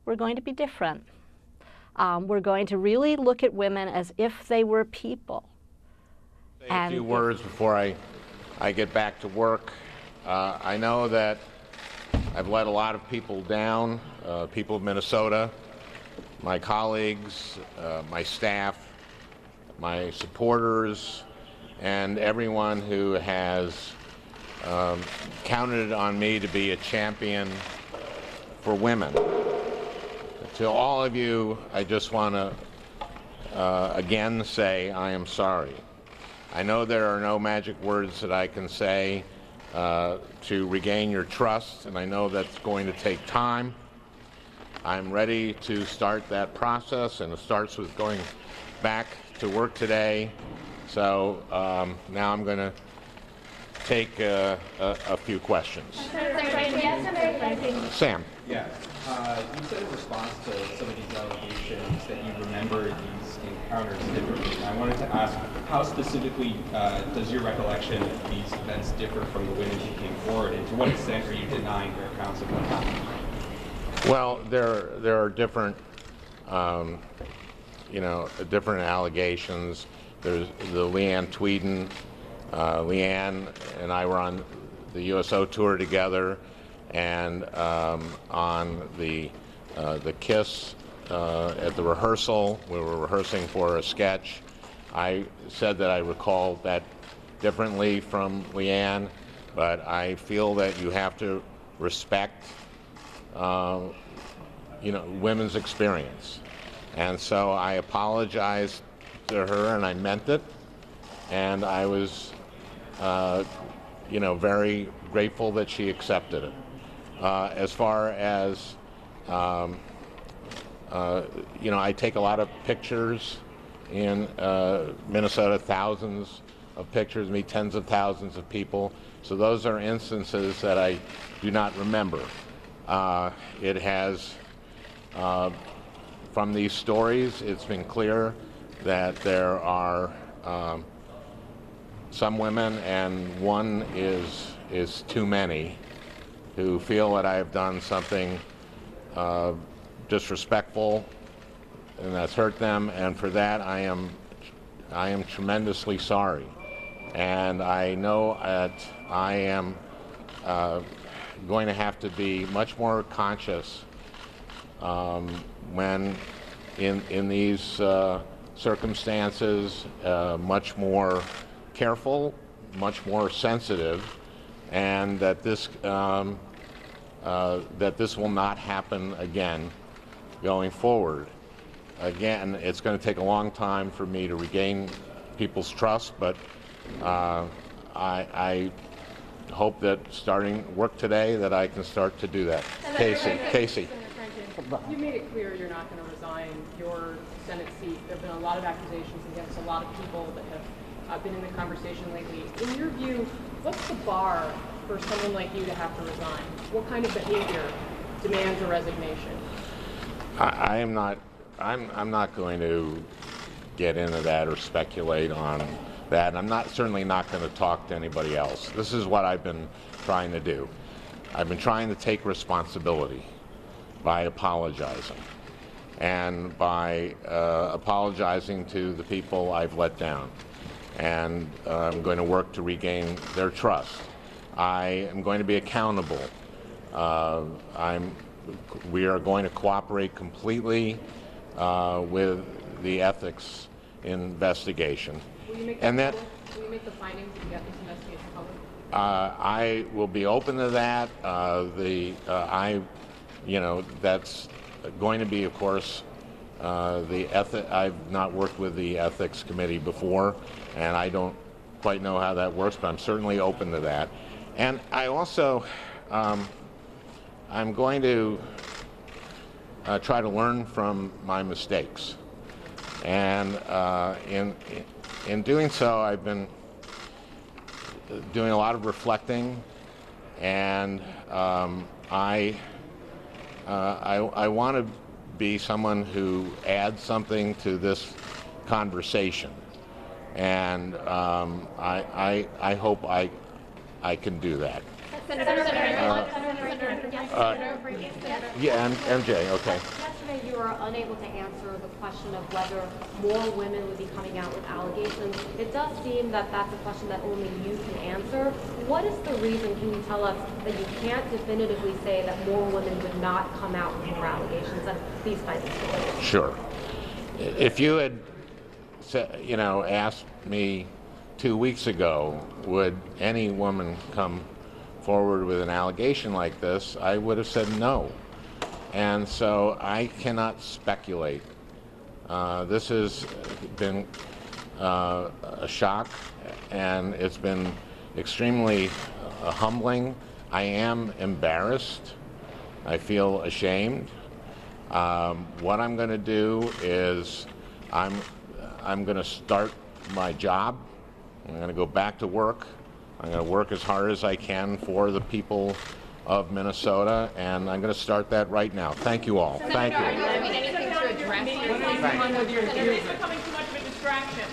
we're going to be different. We're going to really look at women as if they were people. Say a few words before I get back to work. I know that I've let a lot of people down, people of Minnesota, my colleagues, my staff, my supporters, and everyone who has counted on me to be a champion for women. To all of you, I just want to again say I am sorry. I know there are no magic words that I can say to regain your trust, and I know that's going to take time. I'm ready to start that process, and it starts with going back to work today. So now I'm going to take a few questions. Sam. Yeah. You said in response to some of these allegations that you remember these encounters differently. I wanted to ask, how specifically does your recollection of these events differ from the women who came forward, and to what extent are you denying their accounts of what happened? Well, there are different, different allegations. There's the Leanne Tweeden. Leanne and I were on the USO tour together, and on the Kiss at the rehearsal, we were rehearsing for a sketch. I said that I recall that differently from Leanne, but I feel that you have to respect, women's experience. And so I apologized to her, and I meant it, and I was, very grateful that she accepted it. As far as, I take a lot of pictures in Minnesota, thousands of pictures, meet tens of thousands of people. So those are instances that I do not remember. It has, from these stories, it's been clear that there are some women, and one is too many, who feel that I have done something disrespectful and that's hurt them, and for that I am tremendously sorry. And I know that I am going to have to be much more conscious when in these circumstances, much more careful, much more sensitive, and that this will not happen again going forward. Again, it's going to take a long time for me to regain people's trust, but I hope that starting work today that I can start to do that. Casey. You made it clear you're not going to resign your Senate seat. There have been a lot of accusations against a lot of people that have been in the conversation lately. In your view, what's the bar for someone like you to have to resign? What kind of behavior demands a resignation? I'm not going to get into that or speculate on that. I'm certainly not going to talk to anybody else. This is what I've been trying to do. I've been trying to take responsibility by apologizing, and by apologizing to the people I've let down. And I'm going to work to regain their trust. I am going to be accountable. We are going to cooperate completely with the ethics investigation. Will you make will you make the findings of the ethics investigation public? I will be open to that. That's going to be, of course, I've not worked with the ethics committee before, and I don't quite know how that works, but I'm certainly open to that. And I also, I'm going to try to learn from my mistakes. And in doing so, I've been doing a lot of reflecting, and I want to be someone who adds something to this conversation, and I hope I can do that. Senator, Yeah, MJ, okay. Yesterday, you were unable to answer the question of whether more women would be coming out with allegations. It does seem that that's a question that only you can answer. What is the reason, can you tell us, that you can't definitively say that more women would not come out with more allegations of these kinds of stories? Sure. If you had, asked me 2 weeks ago, would any woman come forward with an allegation like this, I would have said no. And so I cannot speculate. This has been a shock, and it's been extremely humbling. I am embarrassed. I feel ashamed. What I'm going to do is I'm going to start my job. I'm going to go back to work. I'm going to work as hard as I can for the people of Minnesota, and I'm going to start that right now. Thank you all. Thank you. Anything to address? Is it becoming too much of a distraction?